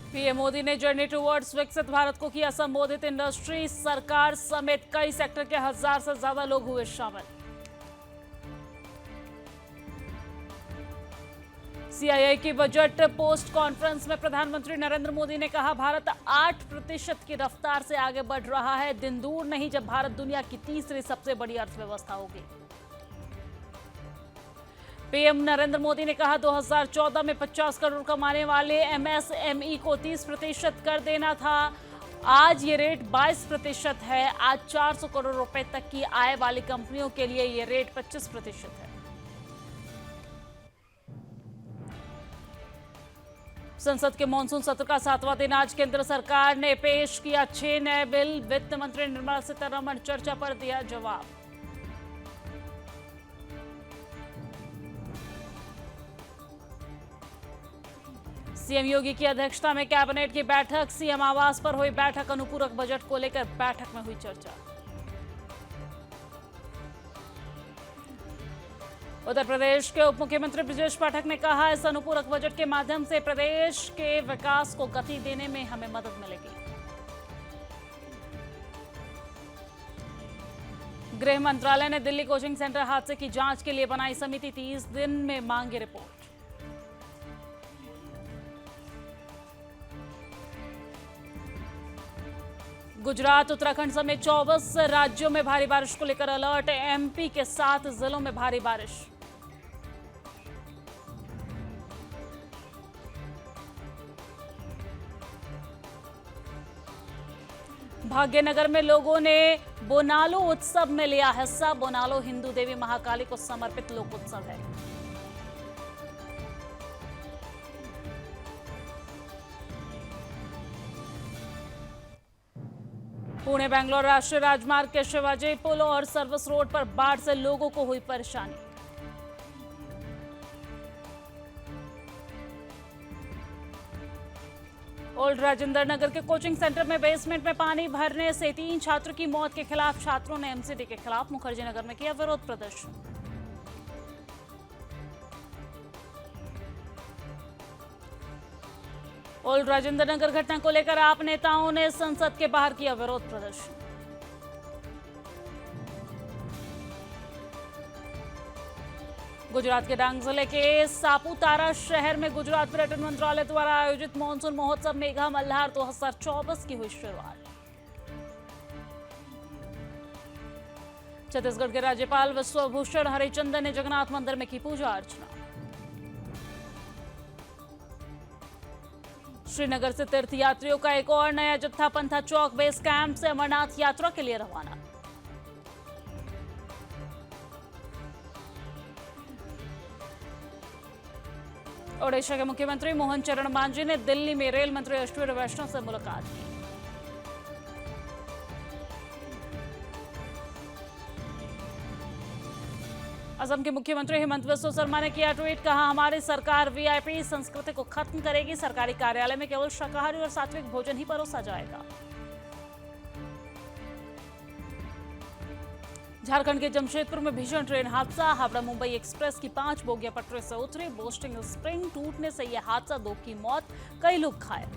PM Modi ने journey towards विकसित भारत को किया संबोधित। इंडस्ट्री, सरकार समेत कई सेक्टर के 1000 से ज्यादा लोग हुए शामिल। सीआईआई की बजट पोस्ट कॉन्फ्रेंस में प्रधानमंत्री नरेंद्र मोदी ने कहा, भारत 8% की रफ्तार से आगे बढ़ रहा है। दिन दूर नहीं जब भारत दुनिया की तीसरी सबसे बड़ी अर्थव्यवस्था होगी। पीएम नरेंद्र मोदी ने कहा, 2014 में 50 करोड़ कमाने वाले एमएसएमई को 30% कर देना था। आज ये रेट 22% है। आज 400 करोड़ रुपए तक की आय वाली कंपनियों के लिए ये रेट 25% है। संसद के मॉनसून सत्र का 7वां दिन आज केंद्र सरकार ने पेश किया 6 नए बिल। वित्त मंत्री निर्मला सीतारमण चर्चा पर दिया जवाब। सीएम योगी की अध्यक्षता में कैबिनेट की बैठक। सीएम आवास पर हुई बैठक। अनुपूरक बजट को लेकर बैठक में हुई चर्चा। उत्तर प्रदेश के उप मुख्यमंत्री ब्रजेश पाठक ने कहा, इस अनुपूरक बजट के माध्यम से प्रदेश के विकास को गति देने में हमें मदद मिलेगी। गृह मंत्रालय ने दिल्ली कोचिंग सेंटर हादसे की जांच के लिए बनाई समिति। 30 दिन में मांगी रिपोर्ट। गुजरात, उत्तराखंड समेत 24 राज्यों में भारी बारिश को लेकर अलर्ट। एमपी के 7 जिलों में भारी बारिश। भाग्यनगर में लोगों ने बोनालो उत्सव में लिया हिस्सा। बोनालो हिंदू देवी महाकाली को समर्पित लोक उत्सव है। पुणे बेंगलोर राष्ट्रीय राजमार्ग के शिवाजी पुल और सर्विस रोड पर बाढ़ से लोगों को हुई परेशानी। ओल्ड राजेंद्र नगर के कोचिंग सेंटर में बेसमेंट में पानी भरने से 3 छात्रों की मौत के खिलाफ छात्रों ने एमसीडी के खिलाफ मुखर्जी नगर में किया विरोध प्रदर्शन। ओल्ड राजेंद्र नगर घटना को लेकर आप नेताओं ने संसद के बाहर किया विरोध प्रदर्शन। गुजरात के डांग जिले के सापुतारा शहर में गुजरात पर्यटन मंत्रालय द्वारा आयोजित मानसून महोत्सव मेघा मल्हार 2024 की हुई शुरुआत। छत्तीसगढ़ के राज्यपाल विश्वभूषण हरिचंदन ने जगन्नाथ मंदिर में की पूजा अर्चना। श्रीनगर से तीर्थयात्रियों का एक और नया जत्था पंथा चौक बेस कैंप से अमरनाथ यात्रा के लिए रवाना। ओडिशा के मुख्यमंत्री मोहन चरण मांझी ने दिल्ली में रेल मंत्री अश्विनी वैष्णव से मुलाकात की। असम के मुख्यमंत्री हेमंत बिस्वा शर्मा ने किया ट्वीट। कहा, हमारी सरकार वीआईपी संस्कृति को खत्म करेगी। सरकारी कार्यालय में केवल शाकाहारी और सात्विक भोजन ही परोसा जाएगा। झारखंड के जमशेदपुर में भीषण ट्रेन हादसा। हावड़ा मुंबई एक्सप्रेस की 5 बोगियां पटरी से उतरी। बोस्टिंग स्प्रिंग टूटने से यह हादसा, 2 की मौत, कई लोग घायल।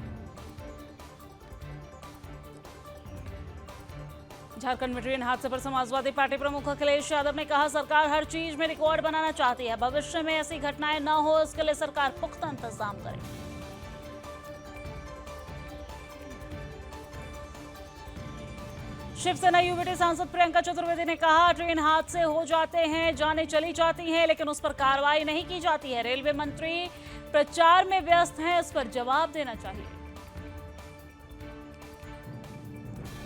झारखंड में ट्रेन हादसे पर समाजवादी पार्टी प्रमुख अखिलेश यादव ने कहा, सरकार हर चीज में रिकॉर्ड बनाना चाहती है। भविष्य में ऐसी घटनाएं न हो, इसके लिए सरकार पुख्ता इंतजाम करे। शिवसेना यूबीटी सांसद प्रियंका चतुर्वेदी ने कहा, ट्रेन हादसे हो जाते हैं, जानें चली जाती हैं, लेकिन उस पर कार्रवाई नहीं की जाती है। रेलवे मंत्री प्रचार में व्यस्त हैं, इस पर जवाब देना चाहिए।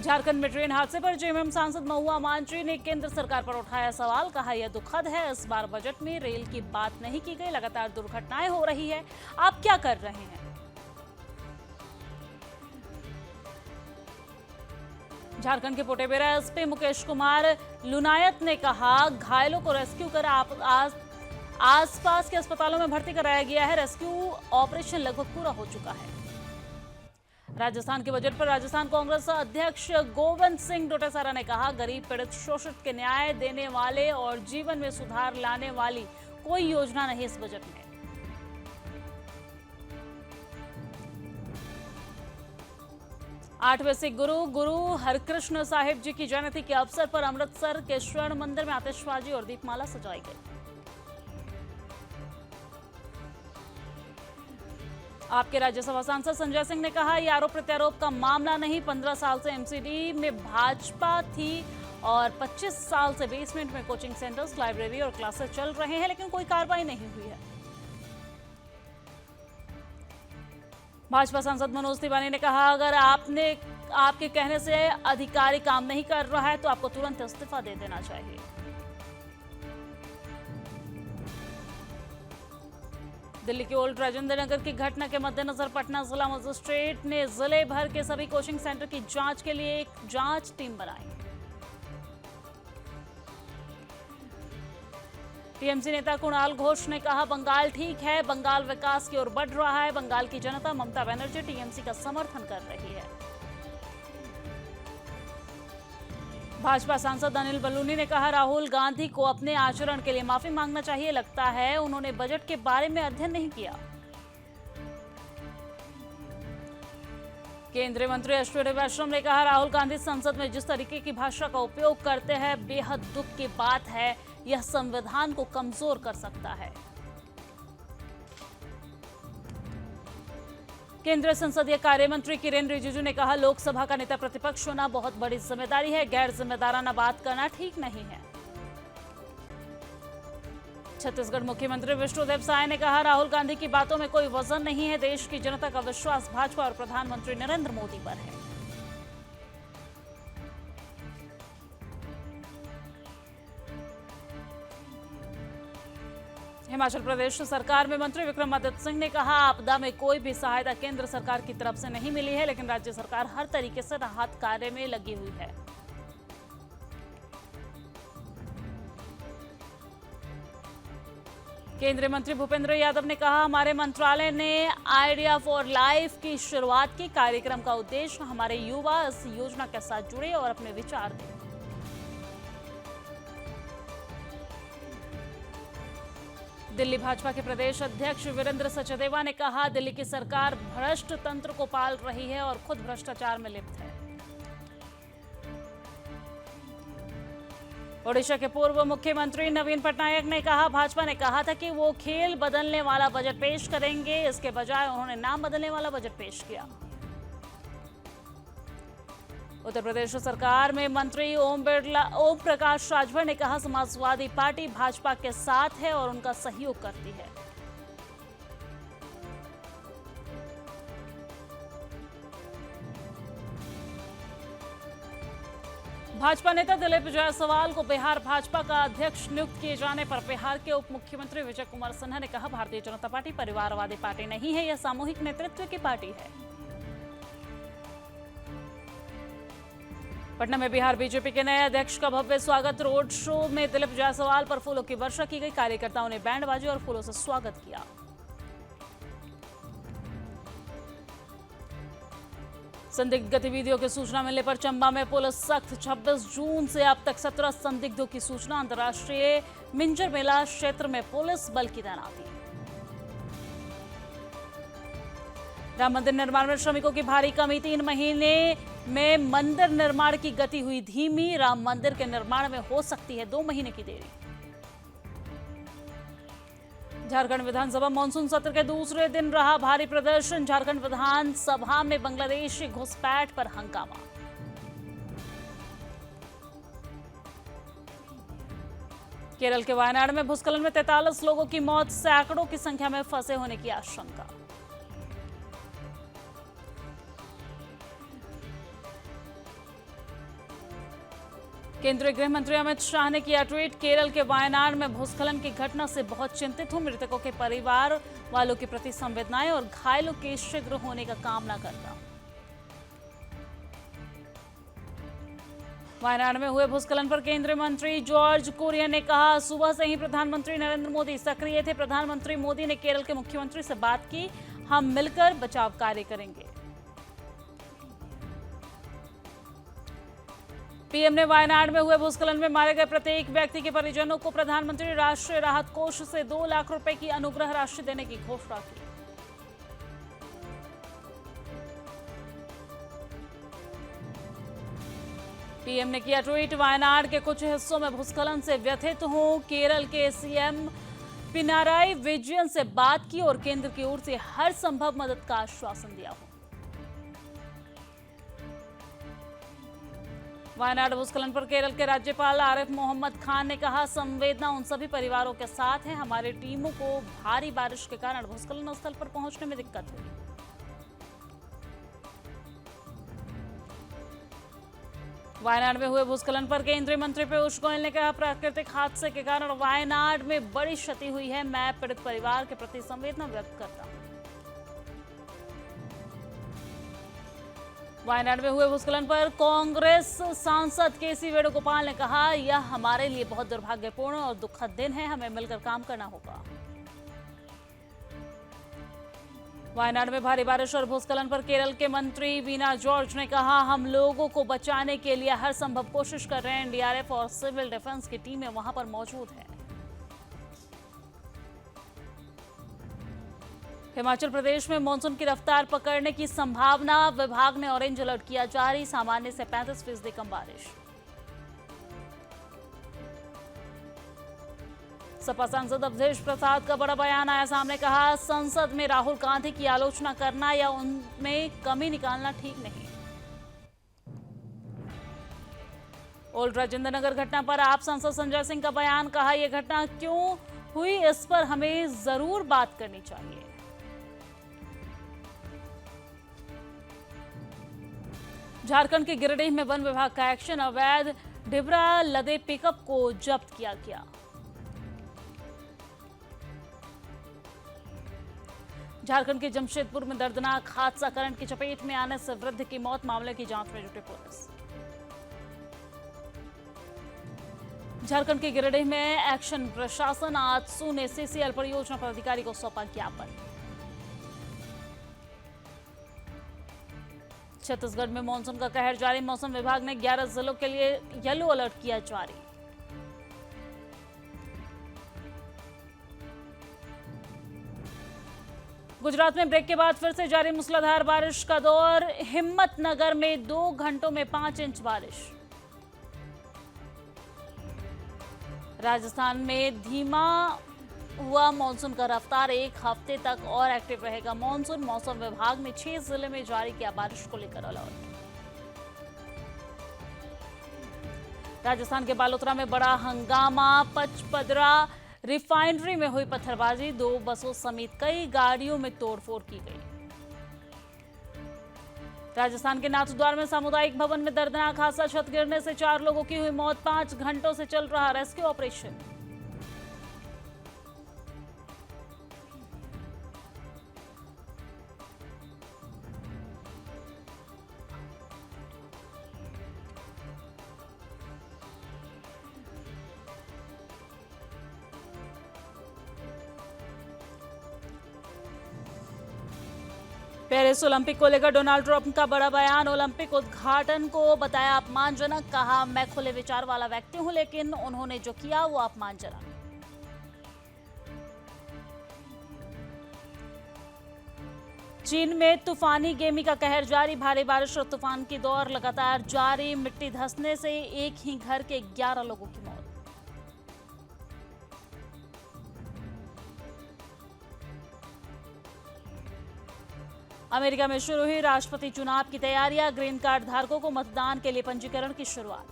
झारखंड में ट्रेन हादसे पर जेएमएम सांसद महुआ मांझी ने केंद्र सरकार पर उठाया सवाल। कहा, यह दुखद है, इस बार बजट में रेल की बात नहीं की गई। लगातार दुर्घटनाएं हो रही है, आप क्या कर रहे हैं? झारखंड के पोटेबेरा एसपी मुकेश कुमार लुनायत ने कहा, घायलों को रेस्क्यू कर आसपास के अस्पतालों में भर्ती कराया गया है। रेस्क्यू ऑपरेशन लगभग पूरा हो चुका है। राजस्थान के बजट पर राजस्थान कांग्रेस अध्यक्ष गोविंद सिंह डोटासरा ने कहा, गरीब पीड़ित शोषित के न्याय देने वाले और जीवन में सुधार लाने वाली कोई योजना नहीं इस बजट में। 8वें सिख गुरु हरकृष्ण साहिब जी की जयंती के अवसर पर अमृतसर के स्वर्ण मंदिर में आतिशबाजी और दीपमाला सजाई गई। आपके राज्यसभा सांसद संजय सिंह ने कहा, यह आरोप प्रत्यारोप का मामला नहीं, 15 साल से एमसीडी में भाजपा थी और 25 साल से बेसमेंट में कोचिंग सेंटर्स, लाइब्रेरी और क्लासेस चल रहे हैं, लेकिन कोई कार्रवाई नहीं हुई है। भाजपा सांसद मनोज तिवारी ने कहा, अगर आपके कहने से अधिकारी काम नहीं कर रहा है तो आपको तुरंत इस्तीफा दे देना चाहिए। दिल्ली के ओल्ड राजेंद्र नगर की घटना के मद्देनजर पटना जिला मजिस्ट्रेट ने जिले भर के सभी कोचिंग सेंटर की जांच के लिए एक जांच टीम बनाई। टीएमसी नेता कुणाल घोष ने कहा, बंगाल ठीक है, बंगाल विकास की ओर बढ़ रहा है, बंगाल की जनता ममता बनर्जी टीएमसी का समर्थन कर रही है। भाजपा सांसद अनिल बलूनी ने कहा, राहुल गांधी को अपने आचरण के लिए माफी मांगना चाहिए, लगता है उन्होंने बजट के बारे में अध्ययन नहीं किया। केंद्रीय मंत्री अश्विनी वैष्णव ने कहा, राहुल गांधी संसद में जिस तरीके की भाषा का उपयोग करते हैं बेहद दुख की बात है, यह संविधान को कमजोर कर सकता है। केंद्रीय संसदीय कार्य मंत्री किरेन रिजिजू ने कहा, लोकसभा का नेता प्रतिपक्ष होना बहुत बड़ी जिम्मेदारी है, गैर जिम्मेदाराना बात करना ठीक नहीं है। छत्तीसगढ़ मुख्यमंत्री विष्णुदेव साय ने कहा, राहुल गांधी की बातों में कोई वजन नहीं है, देश की जनता का विश्वास भाजपा और प्रधानमंत्री नरेंद्र मोदी पर है। हिमाचल प्रदेश सरकार में मंत्री विक्रमादित्य सिंह ने कहा, आपदा में कोई भी सहायता केंद्र सरकार की तरफ से नहीं मिली है, लेकिन राज्य सरकार हर तरीके से राहत कार्य में लगी हुई है। केंद्रीय मंत्री भूपेंद्र यादव ने कहा, हमारे मंत्रालय ने आइडिया फॉर लाइफ की शुरुआत की। कार्यक्रम का उद्देश्य हमारे युवा इस योजना के साथ जुड़े और अपने विचार दें। दिल्ली भाजपा के प्रदेश अध्यक्ष वीरेंद्र सचदेवा ने कहा, दिल्ली की सरकार भ्रष्ट तंत्र को पाल रही है और खुद भ्रष्टाचार में लिप्त है। ओडिशा के पूर्व मुख्यमंत्री नवीन पटनायक ने कहा, भाजपा ने कहा था कि वो खेल बदलने वाला बजट पेश करेंगे, इसके बजाय उन्होंने नाम बदलने वाला बजट पेश किया। उत्तर प्रदेश सरकार में मंत्री ओम प्रकाश राजभर ने कहा, समाजवादी पार्टी भाजपा के साथ है और उनका सहयोग करती है। भाजपा नेता दिलीप जायसवाल को बिहार भाजपा का अध्यक्ष नियुक्त किए जाने पर बिहार के उप मुख्यमंत्री विजय कुमार सिन्हा ने कहा, भारतीय जनता पार्टी परिवारवादी पार्टी नहीं है, यह सामूहिक नेतृत्व की पार्टी है। पटना में बिहार बीजेपी के नए अध्यक्ष का भव्य स्वागत। रोड शो में दिलीप जायसवाल पर फूलों की वर्षा की गई। कार्यकर्ताओं ने बैंडबाजी और फूलों से स्वागत किया। संदिग्ध गतिविधियों की सूचना मिलने पर चंबा में पुलिस सख्त। 26 जून से अब तक 17 संदिग्धों की सूचना। अंतर्राष्ट्रीय मिंजर मेला क्षेत्र में पुलिस बल की तैनाती। राम मंदिर निर्माण में श्रमिकों की भारी कमी। 3 महीने में मंदिर निर्माण की गति हुई धीमी। राम मंदिर के निर्माण में हो सकती है 2 महीने की देरी। झारखंड विधानसभा मानसून सत्र के दूसरे दिन रहा भारी प्रदर्शन। झारखंड विधानसभा में बांग्लादेशी घुसपैठ पर हंगामा। केरल के वायनाड में भूस्खलन में 43 लोगों की मौत। सैकड़ों की संख्या में फंसे होने की आशंका। केंद्रीय गृह मंत्री अमित शाह ने किया ट्वीट, केरल के वायनाड में भूस्खलन की घटना से बहुत चिंतित हूं। मृतकों के परिवार वालों के प्रति संवेदनाएं और घायलों के शीघ्र होने का कामना करता हूं। वायनाड में हुए भूस्खलन पर केंद्रीय मंत्री जॉर्ज कुरियन ने कहा, सुबह से ही प्रधानमंत्री नरेंद्र मोदी सक्रिय थे। प्रधानमंत्री मोदी ने केरल के मुख्यमंत्री से बात की, हम मिलकर बचाव कार्य करेंगे। पीएम ने वायनाड में हुए भूस्खलन में मारे गए प्रत्येक व्यक्ति के परिजनों को प्रधानमंत्री राष्ट्रीय राहत कोष से 2 लाख रुपए की अनुग्रह राशि देने की घोषणा की। पीएम ने किया ट्वीट, वायनाड के कुछ हिस्सों में भूस्खलन से व्यथित हूं। केरल के सीएम पिनाराई विजयन से बात की और केंद्र की ओर से हर संभव मदद का आश्वासन दिया हूं। वायनाड भूस्खलन पर केरल के राज्यपाल आरिफ मोहम्मद खान ने कहा, संवेदना उन सभी परिवारों के साथ है। हमारी टीमों को भारी बारिश के कारण भूस्खलन स्थल पर पहुंचने में दिक्कत हुई। वायनाड में हुए भूस्खलन पर केंद्रीय मंत्री पीयूष गोयल ने कहा, प्राकृतिक हादसे के कारण वायनाड में बड़ी क्षति हुई है। मैं पीड़ित परिवार के प्रति संवेदना व्यक्त करता हूं। वायनाड में हुए भूस्खलन पर कांग्रेस सांसद केसी वेणुगोपाल ने कहा, यह हमारे लिए बहुत दुर्भाग्यपूर्ण और दुखद दिन है। हमें मिलकर काम करना होगा। वायनाड में भारी बारिश और भूस्खलन पर केरल के मंत्री वीना जॉर्ज ने कहा, हम लोगों को बचाने के लिए हर संभव कोशिश कर रहे हैं। एनडीआरएफ और सिविल डिफेंस की टीमें वहां पर मौजूद हैं। हिमाचल प्रदेश में मानसून की रफ्तार पकड़ने की संभावना, विभाग ने ऑरेंज अलर्ट किया जारी। सामान्य से 35% कम बारिश। सपा सांसद अवधेश प्रसाद का बड़ा बयान आया सामने, कहा, संसद में राहुल गांधी की आलोचना करना या उनमें कमी निकालना ठीक नहीं। ओल्ड राजेंद्र नगर घटना पर आप सांसद संजय सिंह का बयान, कहा, यह घटना क्यों हुई इस पर हमें जरूर बात करनी चाहिए। झारखंड के गिरिडीह में वन विभाग का एक्शन, अवैध डिबरा लदे पिकअप को जब्त किया गया। झारखंड के जमशेदपुर में दर्दनाक हादसा, करंट की चपेट में आने से वृद्ध की मौत, मामले की जांच में जुटी पुलिस। झारखंड के गिरिडीह में एक्शन, प्रशासन आजसू ने सीसीएल परियोजना पदाधिकारी को सौंपा ज्ञापन। छत्तीसगढ़ में मानसून का कहर जारी, मौसम विभाग ने 11 जिलों के लिए येलो अलर्ट किया जारी। गुजरात में ब्रेक के बाद फिर से जारी मूसलाधार बारिश का दौर, हिम्मतनगर में 2 घंटों में 5 इंच बारिश। राजस्थान में धीमा हुआ मानसून का रफ्तार, 1 हफ्ते तक और एक्टिव रहेगा मानसून। मौसम विभाग ने 6 जिले में जारी किया बारिश को लेकर अलर्ट। राजस्थान के बालोतरा में बड़ा हंगामा, पचपदरा रिफाइनरी में हुई पत्थरबाजी, 2 बसों समेत कई गाड़ियों में तोड़फोड़ की गई। राजस्थान के नाथद्वार में सामुदायिक भवन में दर्दनाक हादसा, छत गिरने से 4 लोगों की हुई मौत, 5 घंटों से चल रहा रेस्क्यू ऑपरेशन। पेरिस ओलंपिक को लेकर डोनाल्ड ट्रंप का बड़ा बयान, ओलंपिक उद्घाटन को बताया अपमानजनक, कहा, मैं खुले विचार वाला व्यक्ति हूं लेकिन उन्होंने जो किया वो अपमानजनक। चीन में तूफानी गेमी का कहर जारी, भारी बारिश और तूफान की दौर लगातार जारी, मिट्टी धंसने से एक ही घर के 11 लोगों की मौत। अमेरिका में शुरू हुई राष्ट्रपति चुनाव की तैयारियां, ग्रीन कार्ड धारकों को मतदान के लिए पंजीकरण की शुरुआत।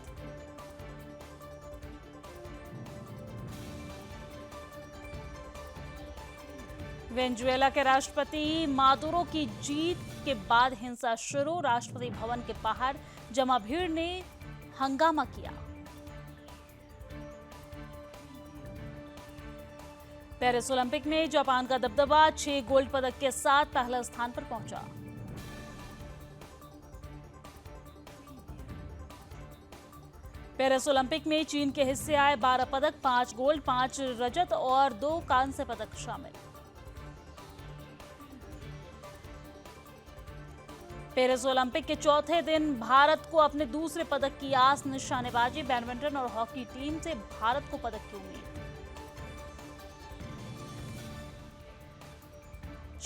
वेनेजुएला के राष्ट्रपति मादुरो की जीत के बाद हिंसा शुरू, राष्ट्रपति भवन के बाहर जमा भीड़ ने हंगामा किया। पेरिस ओलंपिक में जापान का दबदबा, 6 गोल्ड पदक के साथ पहले स्थान पर पहुंचा। पेरिस ओलंपिक में चीन के हिस्से आए 12 पदक, 5 गोल्ड, 5 रजत और 2 कांस्य पदक शामिल। पेरिस ओलंपिक के चौथे दिन भारत को अपने दूसरे पदक की आस, निशानेबाजी, बैडमिंटन और हॉकी टीम से भारत को पदक की उम्मीद।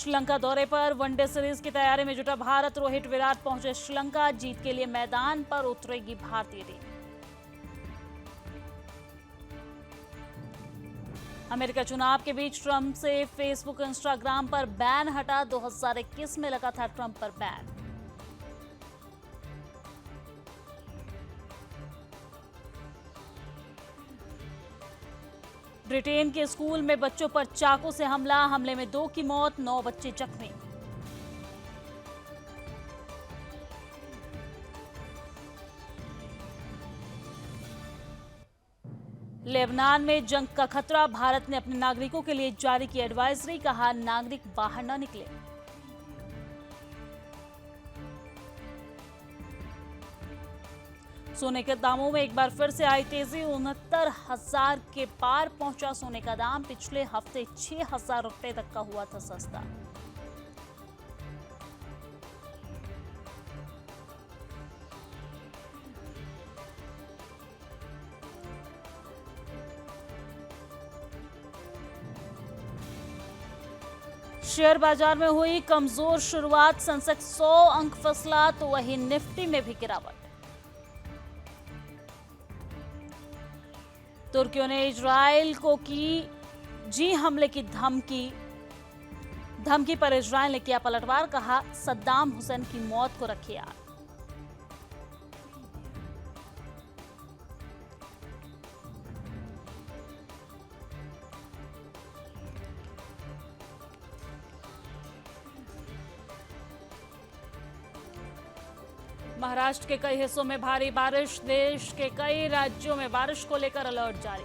श्रीलंका दौरे पर वनडे सीरीज की तैयारी में जुटा भारत। रोहित विराट पहुंचे श्रीलंका, जीत के लिए मैदान पर उतरेगी भारतीय टीम। अमेरिका चुनाव के बीच ट्रंप से फेसबुक इंस्टाग्राम पर बैन हटा। 2021 में लगा था ट्रंप पर बैन। ब्रिटेन के स्कूल में बच्चों पर चाकू से हमले में 2 की मौत, 9 बच्चे जख्मी। लेबनान में जंग का खतरा। भारत ने अपने नागरिकों के लिए जारी की एडवाइजरी, कहा नागरिक बाहर न निकले। सोने के दामों में एक बार फिर से आई तेजी। 69,000 के पार पहुंचा सोने का दाम। पिछले हफ्ते 6,000 रुपए तक का हुआ था सस्ता। शेयर बाजार में हुई कमजोर शुरुआत। सेंसेक्स 100 अंक फिसला तो वहीं निफ्टी में भी गिरावट। तुर्कियों ने इजराइल को की जी हमले की धमकी पर इजराइल ने किया पलटवार, कहा सद्दाम हुसैन की मौत को रखे याद। महाराष्ट्र के कई हिस्सों में भारी बारिश। देश के कई राज्यों में बारिश को लेकर अलर्ट जारी।